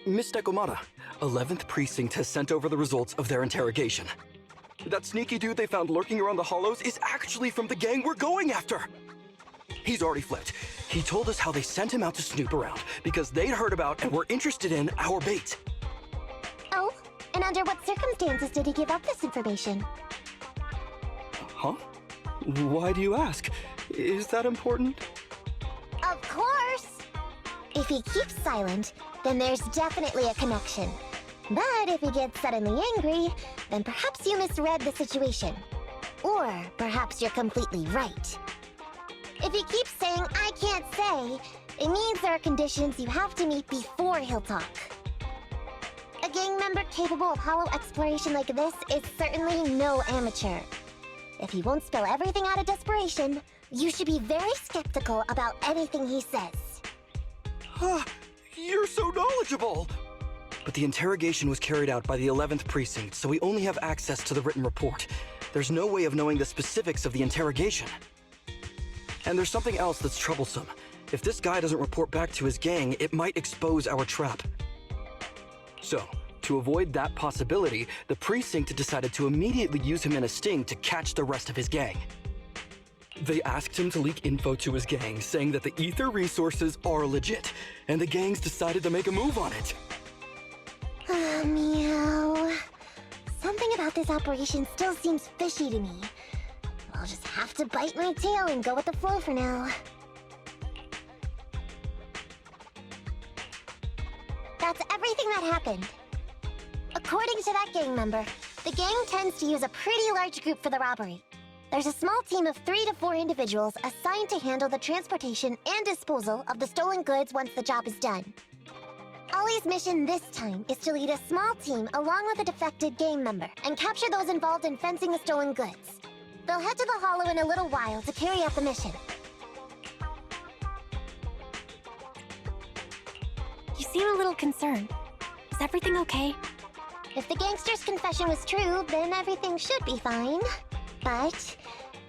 Miss Nekomata, 11th Precinct has sent over the results of their interrogation. That sneaky dude they found lurking around the hollows is actually from the gang we're going after! He's already flipped. He told us how they sent him out to snoop around because they'd heard about and were interested in our bait. Oh, and under what circumstances did he give up this information? Huh? Why do you ask? Is that important? Of course! If he keeps silent, then there's definitely a connection. But if he gets suddenly angry, then perhaps you misread the situation. Or perhaps you're completely right. If he keeps saying, "I can't say," it means there are conditions you have to meet before he'll talk. A gang member capable of hollow exploration like this is certainly no amateur. If he won't spill everything out of desperation, you should be very skeptical about anything he says. You're so knowledgeable! But the interrogation was carried out by the 11th Precinct, so we only have access to the written report. There's no way of knowing the specifics of the interrogation. And there's something else that's troublesome. If this guy doesn't report back to his gang, it might expose our trap. So, to avoid that possibility, the Precinct decided to immediately use him in a sting to catch the rest of his gang. They asked him to leak info to his gang, saying that the ether resources are legit, and the gangs decided to make a move on it. Meow. Something about this operation still seems fishy to me. I'll just have to bite my tail and go with the flow for now. That's everything that happened. According to that gang member, the gang tends to use a pretty large group for the robbery. There's a small team of 3 to 4 individuals assigned to handle the transportation and disposal of the stolen goods once the job is done. Ollie's mission this time is to lead a small team along with a defected gang member and capture those involved in fencing the stolen goods. They'll head to the Hollow in a little while to carry out the mission. You seem a little concerned. Is everything okay? If the gangster's confession was true, then everything should be fine. But,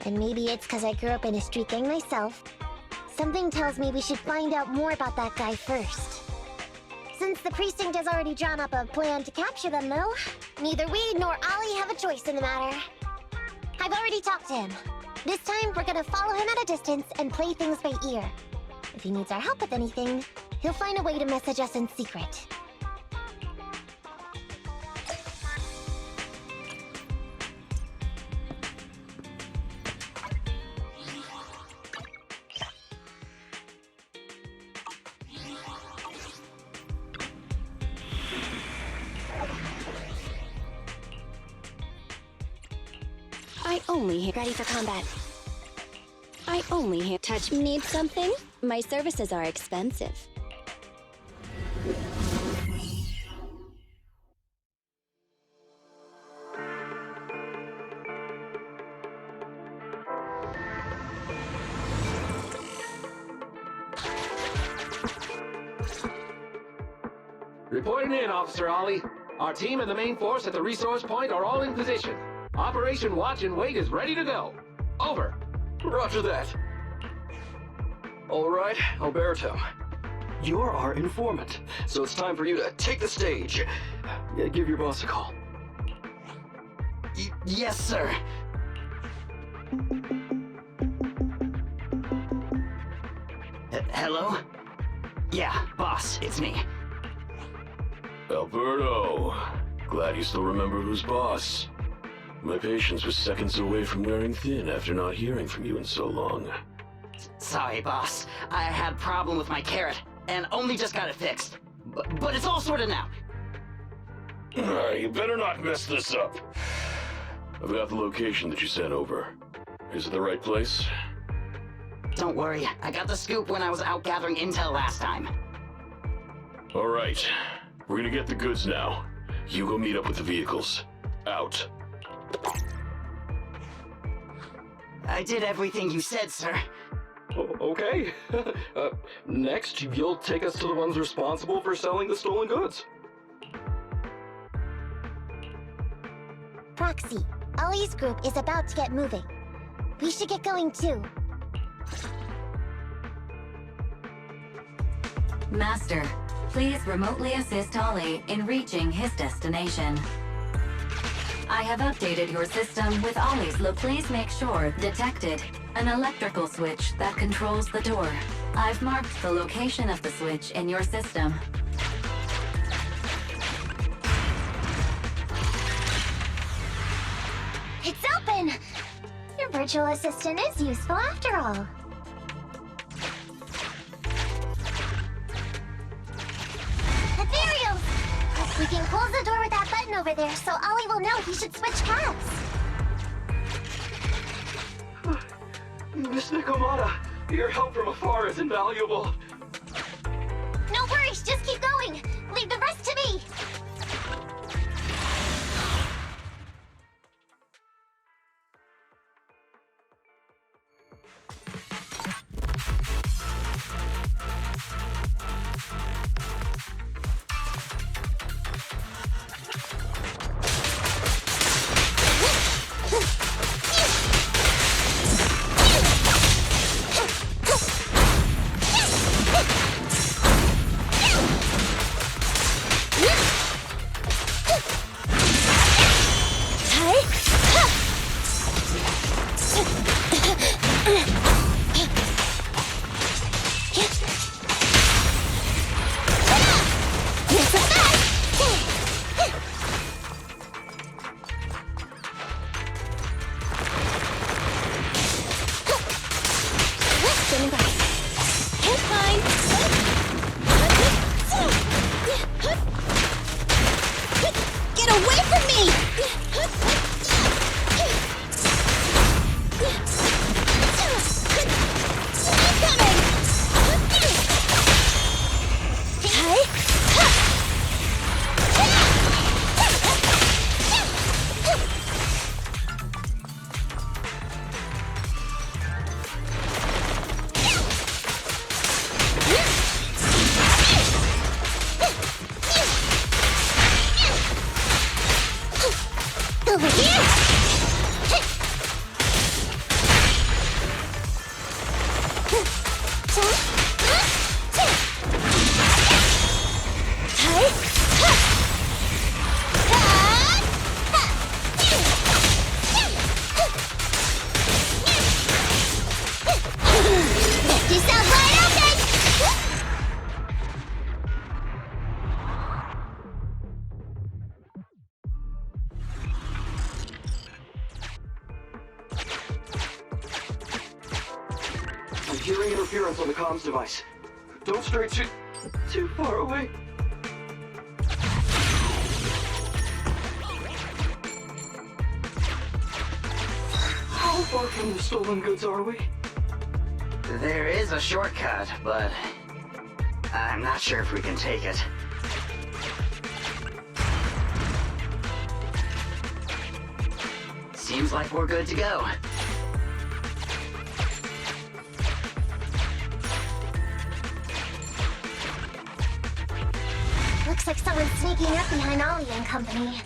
and maybe it's because I grew up in a street gang myself, something tells me we should find out more about that guy first. Since the precinct has already drawn up a plan to capture them, though, neither we nor Ollie have a choice in the matter. I've already talked to him. This time, we're gonna follow him at a distance and play things by ear. If he needs our help with anything, he'll find a way to message us in secret. I only hit ready for combat. I only hit touch. Need something? My services are expensive. Reporting in, Officer Ollie. Our team and the main force at the resource point are all in position. Operation Watch and Wait is ready to go. Over. Roger that. All right, Alberto. You're our informant, so it's time for you to take the stage. Yeah, give your boss a call. Yes, sir. Hello? Yeah, boss, it's me. Alberto, glad you still remember who's boss. My patience was seconds away from wearing thin after not hearing from you in so long. Sorry, boss. I had a problem with my carrot, and only just got it fixed. But it's all sorted now. You better not mess this up. I've got the location that you sent over. Is it the right place? Don't worry, I got the scoop when I was out gathering intel last time. All right, we're gonna get the goods now. You go meet up with the vehicles. Out. I did everything you said, sir. Okay. Next, you'll take us to the ones responsible for selling the stolen goods. Proxy, Ollie's group is about to get moving. We should get going too. Master, Please remotely assist Ollie in reaching his destination. I have updated your system with Ollie's Please make sure detected an electrical switch that controls the door. I've marked the location of the switch in your system. It's open! Your virtual assistant is useful after all. Ethereal! We can close the door with that button over there so Ollie will know he should switch paths. Miss Nekomata, your help from afar is invaluable. No worries, just keep going. Leave the rest to me. Get away from me! Over here! Left yourself wide open! I'm hearing interference on the comms device. Don't stray too far away. How far from the stolen goods are we? There is a shortcut, but I'm not sure if we can take it. Seems like we're good to go. Looks like someone's sneaking up behind Ollie and company.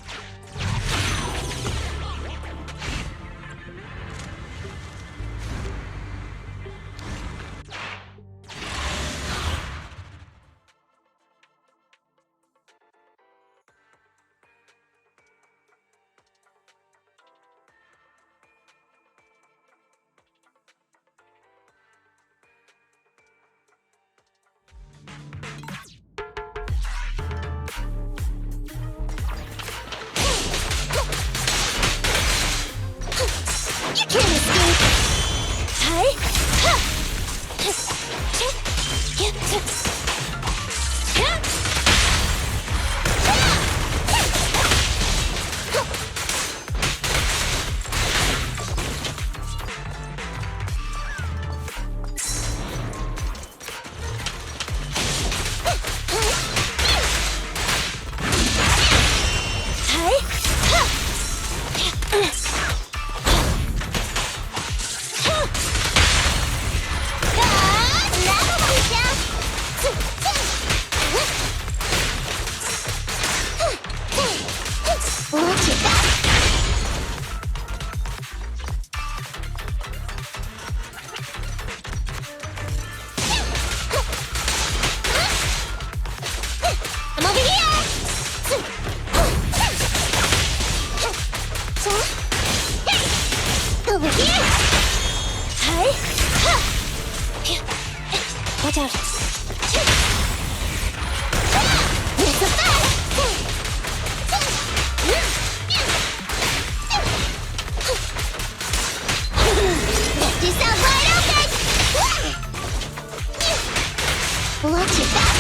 Watch your back!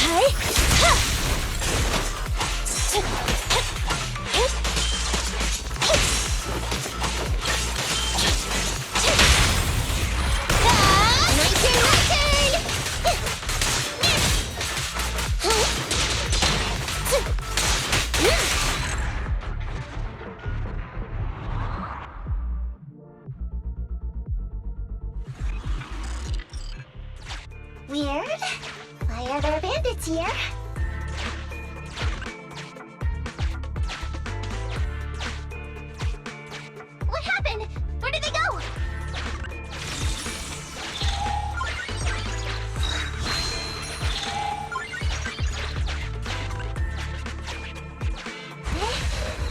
Hi! Ha! My turn, my turn! Weird. Why are there bandits here? What happened? Where did they go?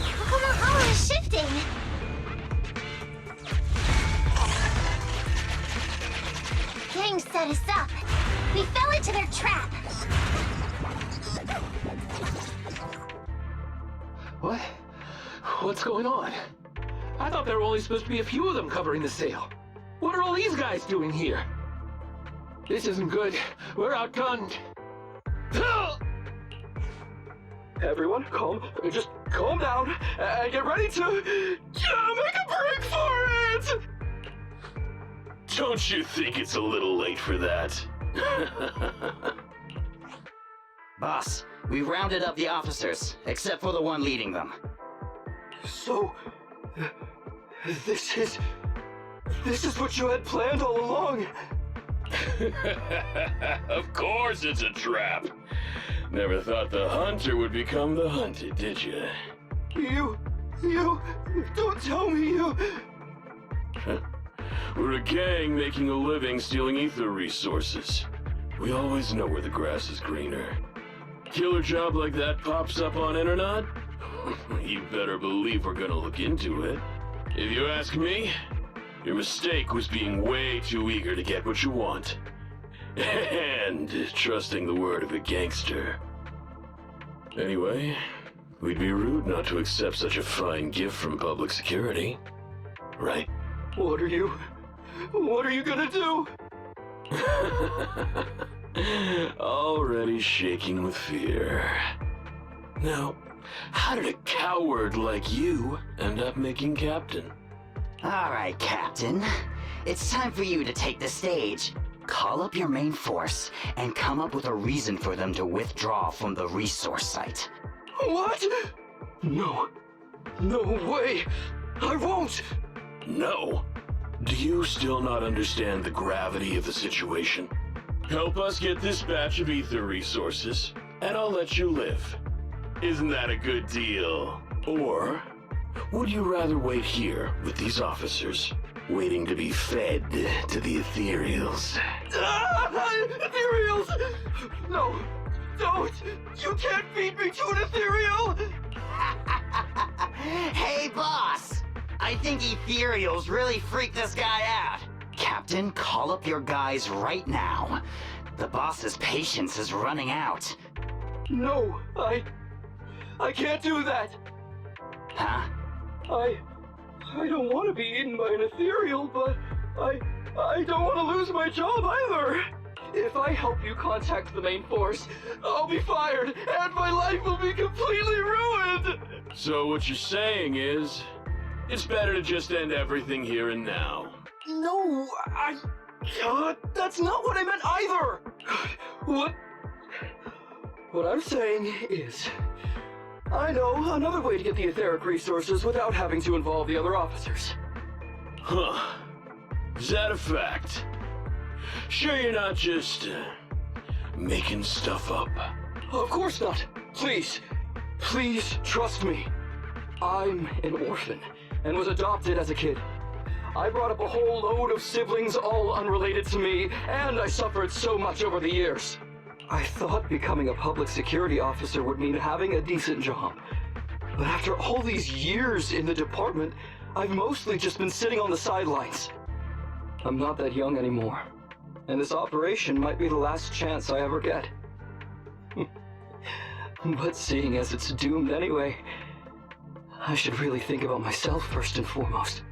How come our power is shifting? Gang set us up. We fell into their trap. What? What's going on? I thought there were only supposed to be a few of them covering the sale. What are all these guys doing here? This isn't good. We're outgunned. Everyone, just calm down and get ready to make a break for it! Don't you think it's a little late for that? Boss, we rounded up the officers, except for the one leading them. So, this is what you had planned all along? Of course it's a trap. Never thought the hunter would become the hunted, did you? You, don't tell me you... We're a gang making a living stealing ether resources. We always know where the grass is greener. Killer job like that pops up on internet? You better believe we're gonna look into it. If you ask me, your mistake was being way too eager to get what you want. And trusting the word of a gangster. Anyway, we'd be rude not to accept such a fine gift from public security. Right? What are you gonna do? Already shaking with fear. Now, how did a coward like you end up making captain? All right, Captain. It's time for you to take the stage. Call up your main force and come up with a reason for them to withdraw from the resource site. What? No way! I won't! No. Do you still not understand the gravity of the situation? Help us get this batch of ether resources, and I'll let you live. Isn't that a good deal? Or would you rather wait here with these officers, waiting to be fed to the ethereals? Ethereals! No, don't! You can't feed me to an ethereal! Hey, boss! I think ethereals really freaked this guy out. Captain, call up your guys right now. The boss's patience is running out. No, I can't do that. Huh? I don't want to be eaten by an ethereal, but I don't want to lose my job either. If I help you contact the main force, I'll be fired, and my life will be completely ruined! So what you're saying is, it's better to just end everything here and now. No, that's not what I meant either! What I'm saying is, I know another way to get the etheric resources without having to involve the other officers. Huh. Is that a fact? Sure you're not just, making stuff up? Of course not. Please trust me. I'm an orphan, and was adopted as a kid. I brought up a whole load of siblings, all unrelated to me, and I suffered so much over the years. I thought becoming a public security officer would mean having a decent job. But after all these years in the department, I've mostly just been sitting on the sidelines. I'm not that young anymore, and this operation might be the last chance I ever get. But seeing as it's doomed anyway, I should really think about myself first and foremost.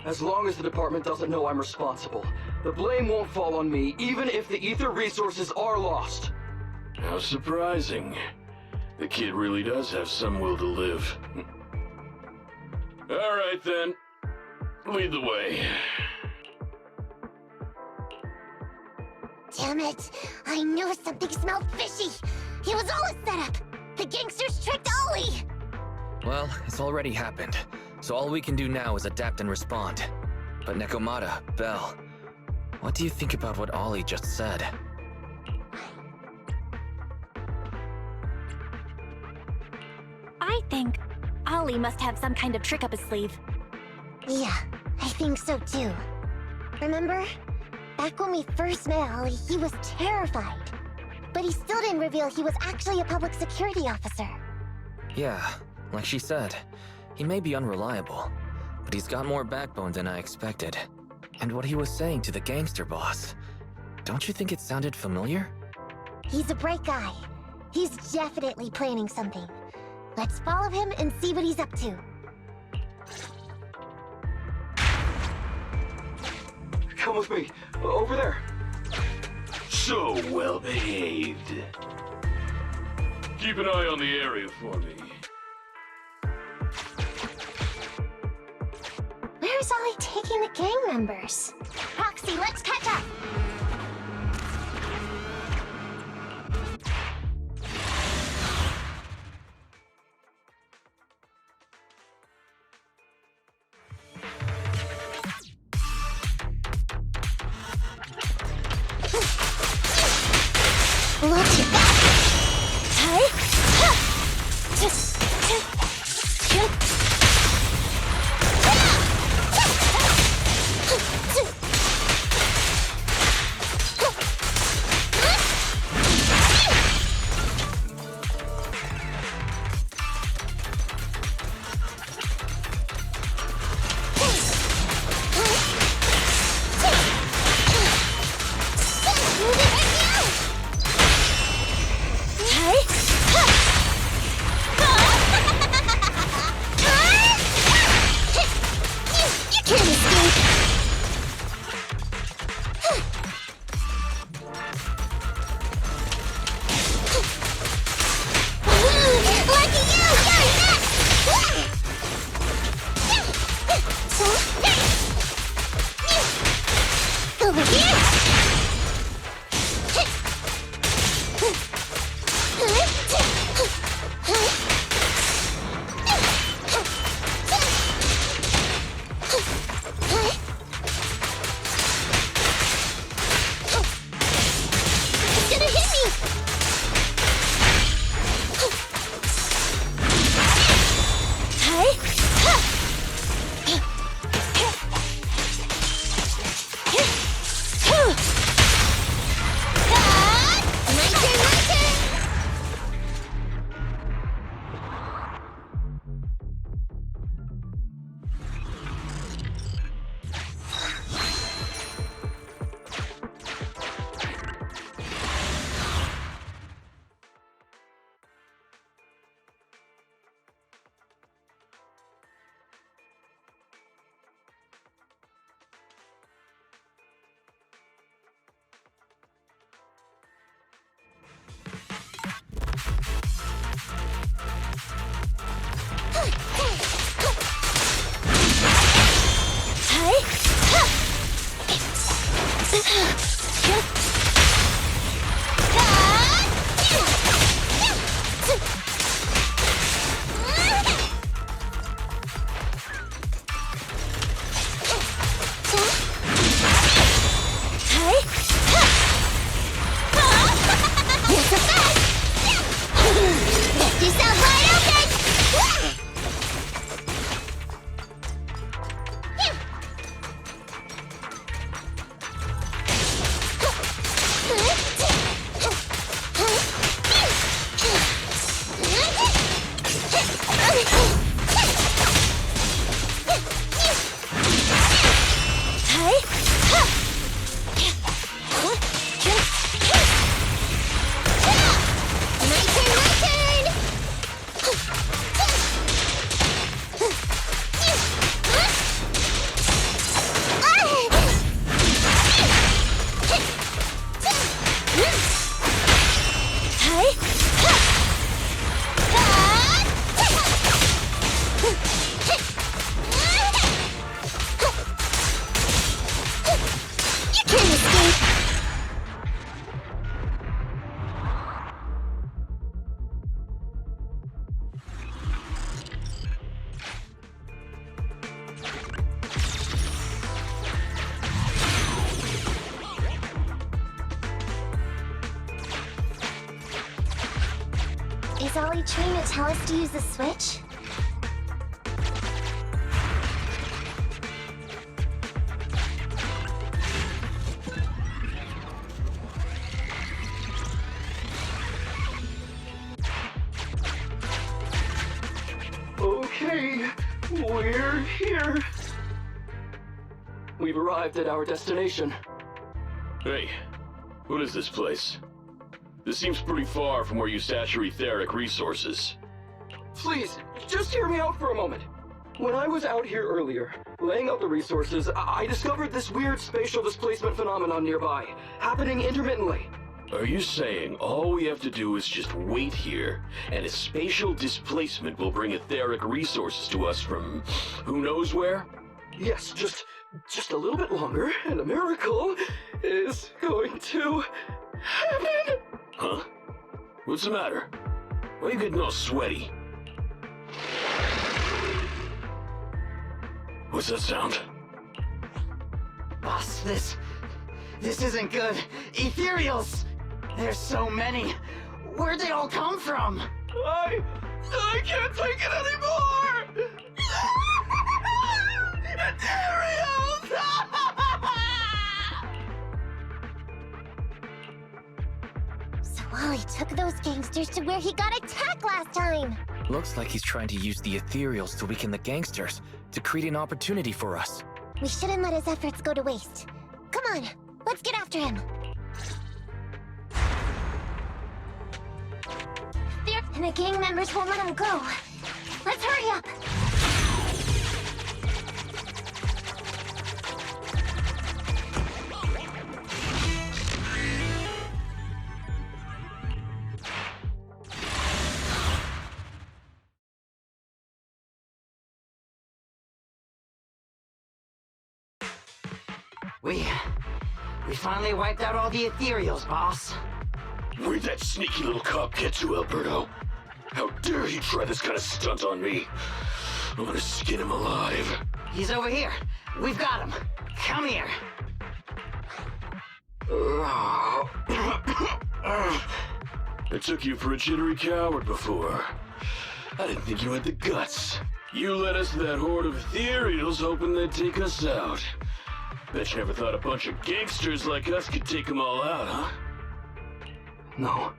As long as the department doesn't know I'm responsible, The blame won't fall on me, even if the ether resources are lost. How surprising. The kid really does have some will to live. Alright then. Lead the way. Damn it! I knew something smelled fishy! It was all a setup! The gangsters tricked Ollie! Well, it's already happened, so all we can do now is adapt and respond. But Nekomata, Belle, what do you think about what Ollie just said? I think Ollie must have some kind of trick up his sleeve. Yeah, I think so too. Remember? Back when we first met Ollie, he was terrified. But he still didn't reveal he was actually a public security officer. Yeah, like she said, he may be unreliable, but he's got more backbone than I expected. And what he was saying to the gangster boss, don't you think it sounded familiar? He's a bright guy. He's definitely planning something. Let's follow him and see what he's up to. Come with me. Over there. So well behaved. Keep an eye on the area for me. Where's Ollie taking the gang members? Roxy, let's catch up! Look at that! Is Ollie trying to tell us to use the switch? Okay, we're here. We've arrived at our destination. Hey, what is this place? This seems pretty far from where you stash your etheric resources. Please, just hear me out for a moment. When I was out here earlier, laying out the resources, I discovered this weird spatial displacement phenomenon nearby, happening intermittently. Are you saying all we have to do is just wait here, and a spatial displacement will bring etheric resources to us from who knows where? Yes, just a little bit longer, and a miracle is going to happen. Huh? What's the matter? Why are you getting all sweaty? What's that sound? Boss, this isn't good. Ethereals! There's so many. Where'd they all come from? I can't take it anymore! So Ollie took those gangsters to where he got attacked last time. Looks like he's trying to use the ethereals to weaken the gangsters, to create an opportunity for us. We shouldn't let his efforts go to waste. Come on, let's get after him. And the gang members won't let him go. Let's hurry up. We finally wiped out all the ethereals, boss. Where'd that sneaky little cop get to, Alberto? How dare he try this kind of stunt on me? I'm gonna skin him alive. He's over here. We've got him. Come here. I took you for a jittery coward before. I didn't think you had the guts. You led us to that horde of ethereals hoping they'd take us out. Bet you never thought a bunch of gangsters like us could take them all out, huh? No.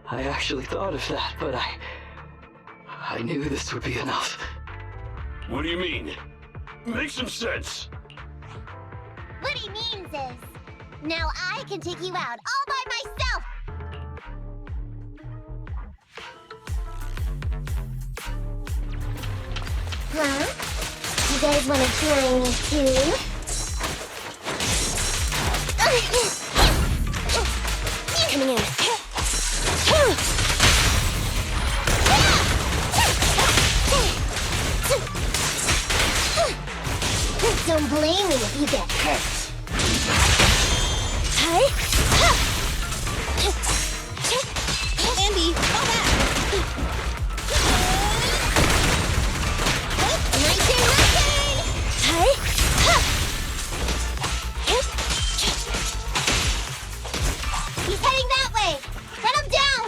I actually thought of that, but I knew this would be enough. What do you mean? Make some sense! What he means is, now I can take you out all by myself! Huh? You guys want to join me too? Coming in. Don't blame me if you get hurt. Hi. Andy, fall back. Nice and rotate! Hi. He's heading that way! Run him down!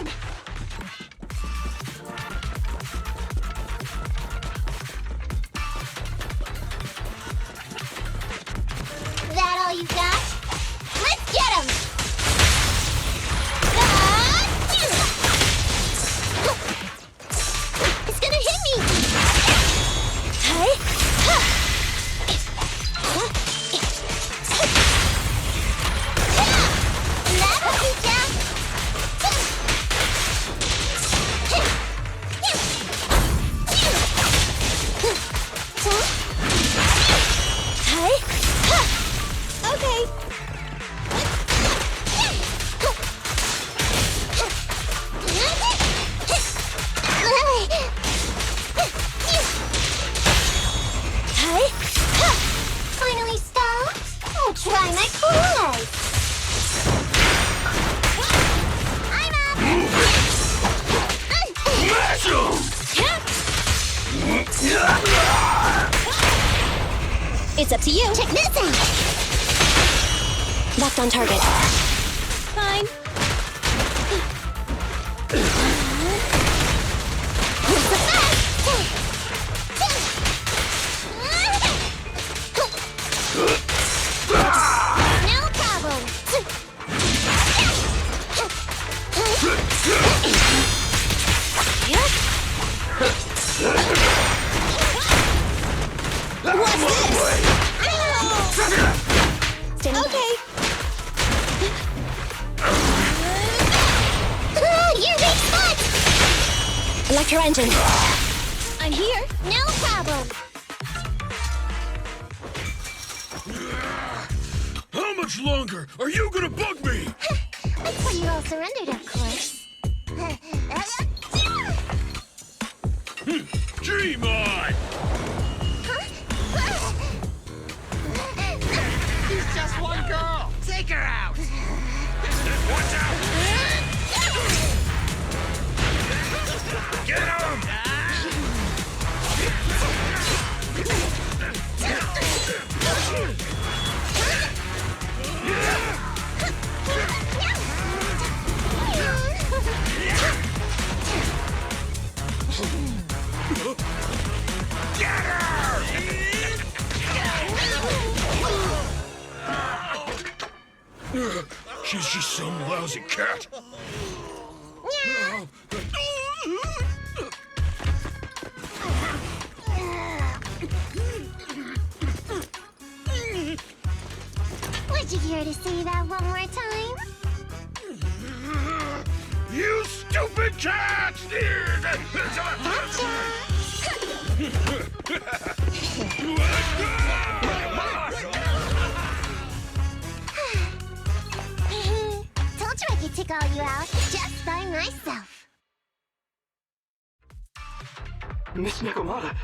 That all you got? Let's get him! It's gonna hit me! Hi. That'll be Jack! Hi. Okay. Hi. Finally stopped? I'll try my coolest! I'm up! Smash him! It's up to you. Check this out! Locked on target. Fine. Electro engine. I'm here. No problem. How much longer are you gonna bug me? Until you all surrendered, of course. Dream on! She's just one girl. Take her out. Watch out! Get him! Get her! She's just some lousy cat. Would you care to say that one more time? You stupid cat! Told you I could take all you out just by myself. Miss Nekomata,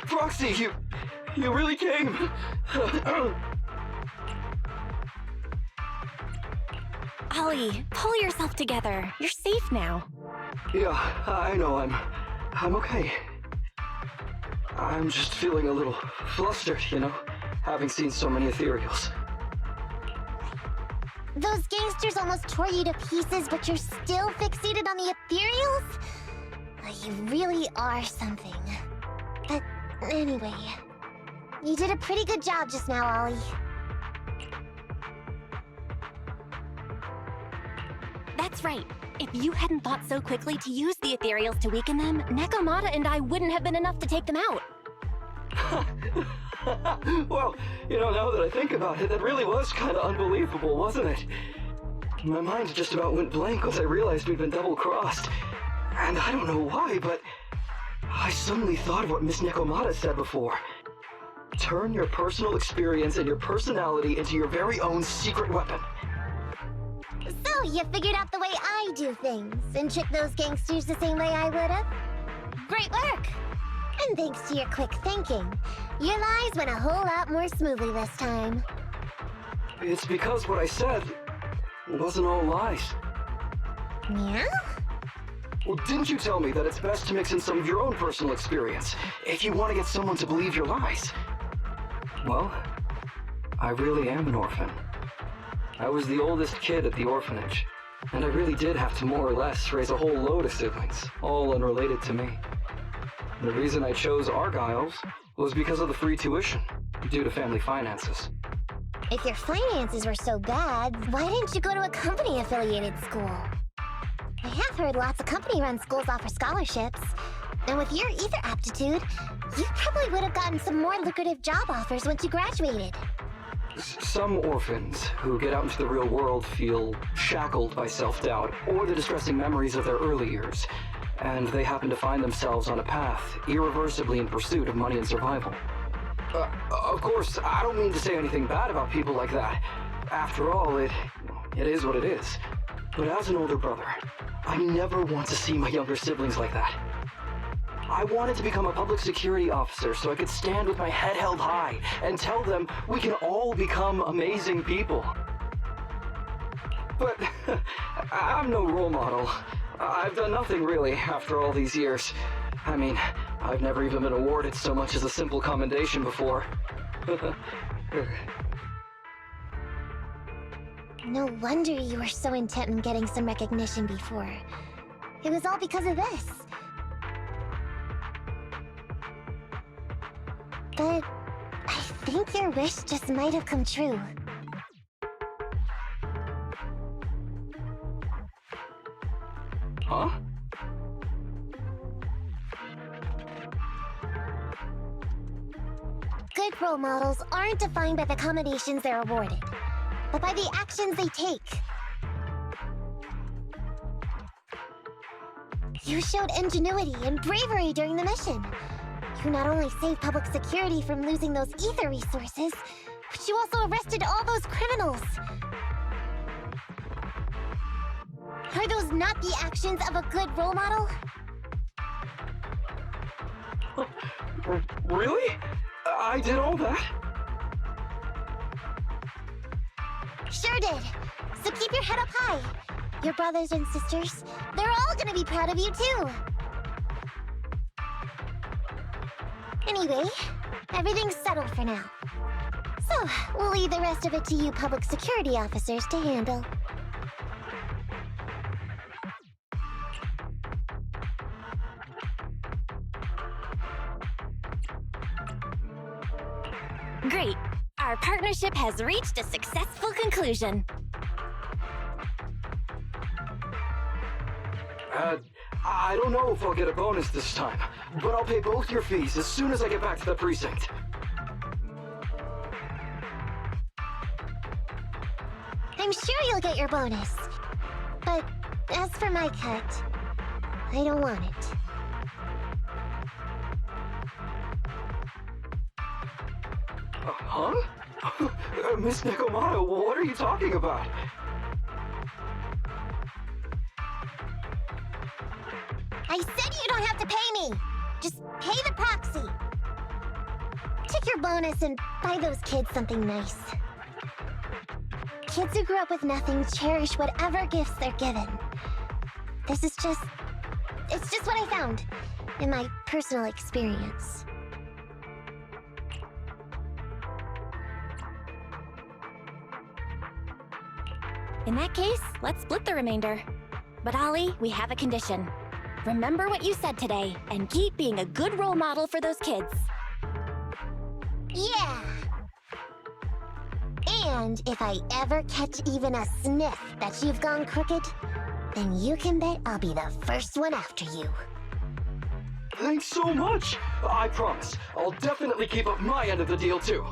Proxy, you really came. Ollie, pull yourself together. You're safe now. Yeah, I know, I'm okay. I'm just feeling a little flustered, you know, having seen so many ethereals. Those gangsters almost tore you to pieces, but you're still fixated on the ethereals? You really are something. But anyway, you did a pretty good job just now, Ollie. That's right. If you hadn't thought so quickly to use the ethereals to weaken them, Nekomata and I wouldn't have been enough to take them out. Well, you know, now that I think about it, that really was kind of unbelievable, wasn't it? My mind just about went blank once I realized we'd been double-crossed. And I don't know why, but I suddenly thought of what Miss Nekomata said before. Turn your personal experience and your personality into your very own secret weapon. So, you figured out the way I do things, and tricked those gangsters the same way I would've? Great work! And thanks to your quick thinking, your lies went a whole lot more smoothly this time. It's because what I said wasn't all lies. Yeah? Well, didn't you tell me that it's best to mix in some of your own personal experience if you want to get someone to believe your lies? Well, I really am an orphan. I was the oldest kid at the orphanage, and I really did have to more or less raise a whole load of siblings, all unrelated to me. The reason I chose Argyle's was because of the free tuition, due to family finances. If your finances were so bad, why didn't you go to a company-affiliated school? I have heard lots of company-run schools offer scholarships, and with your ether aptitude, you probably would have gotten some more lucrative job offers once you graduated. Some orphans who get out into the real world feel shackled by self-doubt or the distressing memories of their early years, and they happen to find themselves on a path irreversibly in pursuit of money and survival. Of course, I don't mean to say anything bad about people like that. After all, it is what it is. But as an older brother, I never want to see my younger siblings like that. I wanted to become a public security officer so I could stand with my head held high and tell them we can all become amazing people. But I'm no role model. I've done nothing really after all these years. I mean, I've never even been awarded so much as a simple commendation before. No wonder you were so intent on getting some recognition before. It was all because of this. But I think your wish just might have come true. Huh? Good role models aren't defined by the accommodations they're awarded, but by the actions they take. You showed ingenuity and bravery during the mission. You not only saved public security from losing those ether resources, but you also arrested all those criminals. Are those not the actions of a good role model? Really? I did all that? Sure did. So keep your head up high. Your brothers and sisters, they're all gonna be proud of you too. Anyway, everything's settled for now. So, we'll leave the rest of it to you public security officers to handle. Great. Our partnership has reached a successful conclusion. I don't know if I'll get a bonus this time, but I'll pay both your fees as soon as I get back to the precinct. I'm sure you'll get your bonus. But as for my cut, I don't want it. Huh? Miss Nekomata, what are you talking about? I said you don't have to pay me! Just pay the proxy! Take your bonus and buy those kids something nice. Kids who grew up with nothing cherish whatever gifts they're given. This is just... it's just what I found in my personal experience. In that case, let's split the remainder. But Ollie, we have a condition. Remember what you said today, and keep being a good role model for those kids. Yeah! And if I ever catch even a sniff that you've gone crooked, then you can bet I'll be the first one after you. Thanks so much! I promise, I'll definitely keep up my end of the deal too.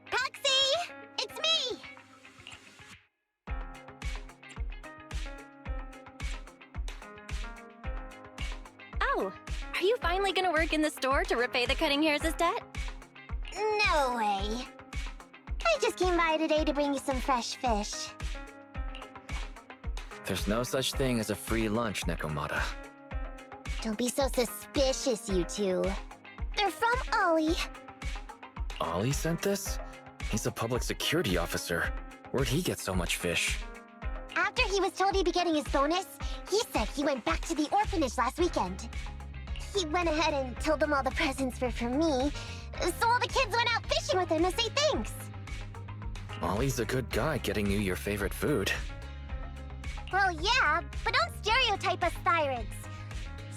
Proxy! It's me! Oh, are you finally gonna work in the store to repay the cutting hairs' debt? No way. I just came by today to bring you some fresh fish. There's no such thing as a free lunch, Nekomata. Don't be so suspicious, you two. They're from Ollie. Ollie sent this? He's a public security officer. Where'd he get so much fish? After he was told he'd be getting his bonus, he said he went back to the orphanage last weekend. He went ahead and told them all the presents were for me, so all the kids went out fishing with him to say thanks. Ollie's a good guy getting you your favorite food. Well, yeah, but don't stereotype us Thyrids.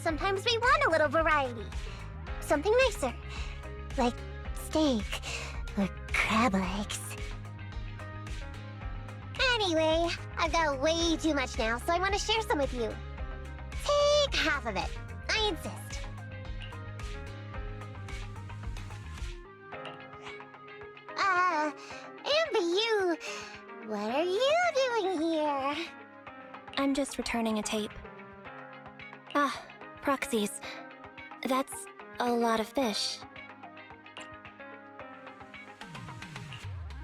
Sometimes we want a little variety. Something nicer. Like steak or crab legs. Anyway, I've got way too much now, so I want to share some with you. Take half of it. I insist. Amber, what are you doing here? I'm just returning a tape. Ah, proxies. That's a lot of fish.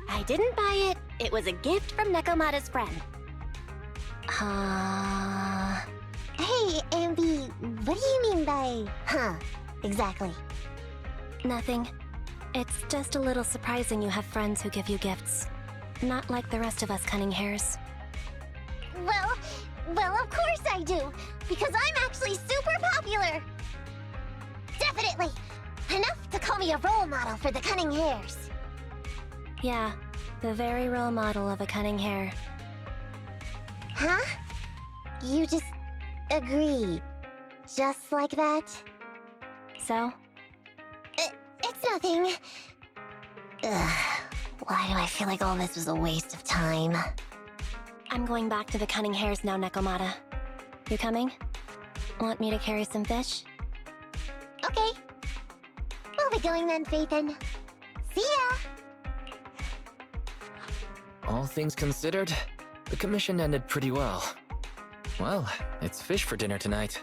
I didn't buy it. It was a gift from Nekomata's friend. Hey, Amby, what do you mean by, huh, exactly? Nothing. It's just a little surprising you have friends who give you gifts. Not like the rest of us cunning hairs. Well, of course I do, because I'm actually super popular. Definitely. Enough to call me a role model for the cunning hairs. Yeah, the very role model of a cunning hair. Huh? You just agreed. Just like that? So? It's nothing. Ugh, why do I feel like all this was a waste of time? I'm going back to the cunning hares now, Nekomata. You coming? Want me to carry some fish? Okay. We'll be going then, Phaethon. See ya! All things considered, the commission ended pretty well. Well, it's fish for dinner tonight.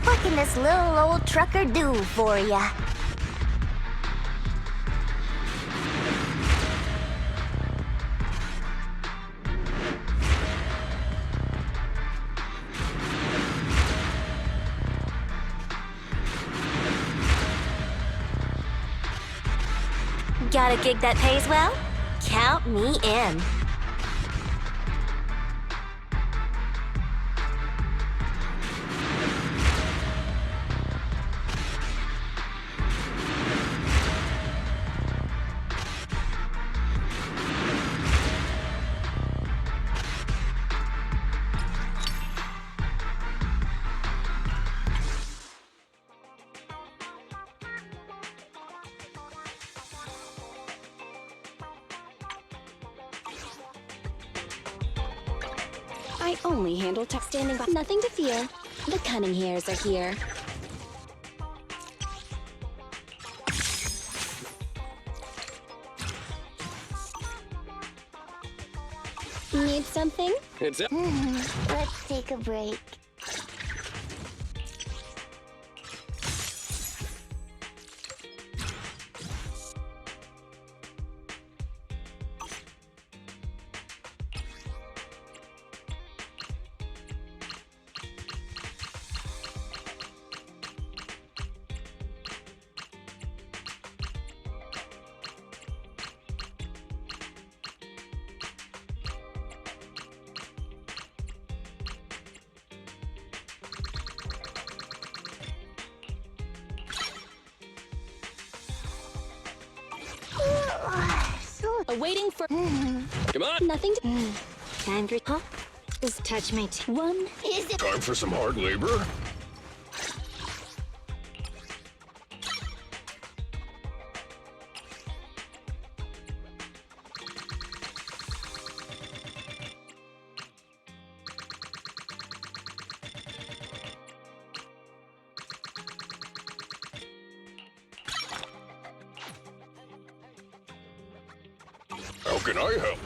What can this little old trucker do for ya? Got a gig that pays well? Count me in. I only handle tech standing by. Nothing to fear. The cunning hares are here. Need something? Let's take a break. Waiting for. Come on! Nothing to. Time for. Huh? Just touch my. One. Is it? Time for some hard labor? How can I help?